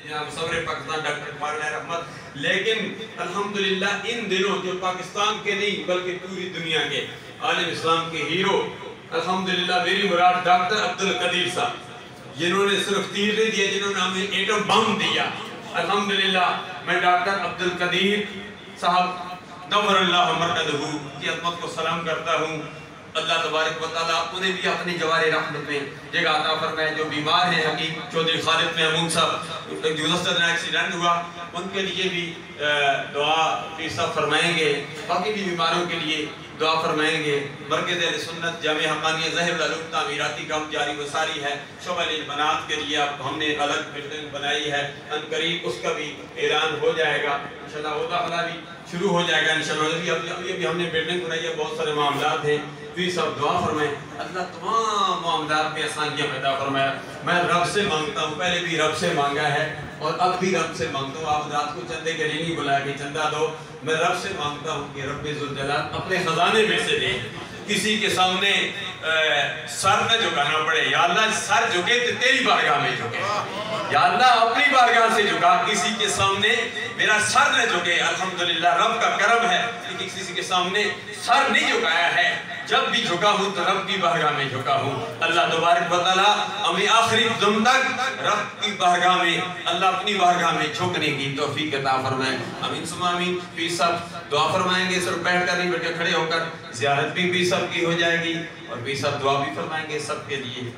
सदर पाकिस्तान डॉक्टर फारूक रहमत। लेकिन अल्हम्दुलिल्लाह इन दिनों जो पाकिस्तान के नहीं बल्कि पूरी दुनिया के आलम इस्लाम के हीरो अल्हम्दुलिल्लाह मेरी मुराद डॉक्टर अब्दुल कदीर साहब, जिन्होंने सिर्फ तीर नहीं दिया, जिन्होंने हमें एटम बम दिया। अल्हम्दुलिल्लाह मैं डॉक्टर अब्दुल कदीर साहब नव्वरल्लाहु मरकदहू की अज़मत को सलाम करता हूँ। अल्लाह तबारक व तआला उन्हें भी अपनी जवारे रहमत में जगह अता फरमाए। जो बीमार हैं हकीम चौधरी खालिद महमूद साहब गुज़श्ता दिन एक्सीडेंट हुआ, उनके लिए भी दुआ भी सब फरमाएंगे। बाकी भी बीमारों के लिए दुआ फरमाएंगे। मरकज़ अहले सुन्नत जामिया हक़ानिया ज़ाहिरुल उलूम तामीराती काम जारी व सारी है। शुअबुल बनात के लिए अब हमने अलग बिल्डिंग बनाई है, अनकरीब उसका भी ऐलान हो जाएगा इंशाअल्लाह। वो दाखिला भी शुरू हो जाएगा इंशाअल्लाह। अभी भी हमने बिल्डिंग बनाई है, बहुत सारे मामलात हैं। भी सब दुआ फरमाए, अल्लाह तमाम मामलात में आसानियाँ पैदा फरमाए। मैं रब से मांगता हूँ, पहले भी रब से मांगा है और अब भी रब से मांगता हूँ। आप रात को चंदे के लिए नहीं बुलाया कि चंदा दो, मैं रब से मांगता हूँ कि रब्बे ज़ुल जलाल अपने खजाने में से दे। किसी के सामने सर न झुकाना पड़े। या अल्लाह सर झुके तो तेरी बारगाह में झुके, या अल्लाह अपनी बारगाह से झुका, किसी के सामने मेरा सर न झुके। अल्हम्दुलिल्लाह रब का करम है कि किसी के सामने सर नहीं झुकाया है। जब भी झुका हूँ तो रब की बारगाह में झुका हूँ। अल्लाह तबारक व तआला हमें आखिरी दम तक रब की बारगाह में, अल्लाह अपनी बारगाह में झुकने की तौफीक अता फरमाए। आमीन सुम्मा आमीन। पीर साहब दुआ फरमाएंगे, सिर्फ बैठ कर नहीं बल्कि खड़े होकर ज़ियारत भी पीर साहब की हो जाएगी और पीर साहब दुआ भी फरमाएंगे सबके लिए।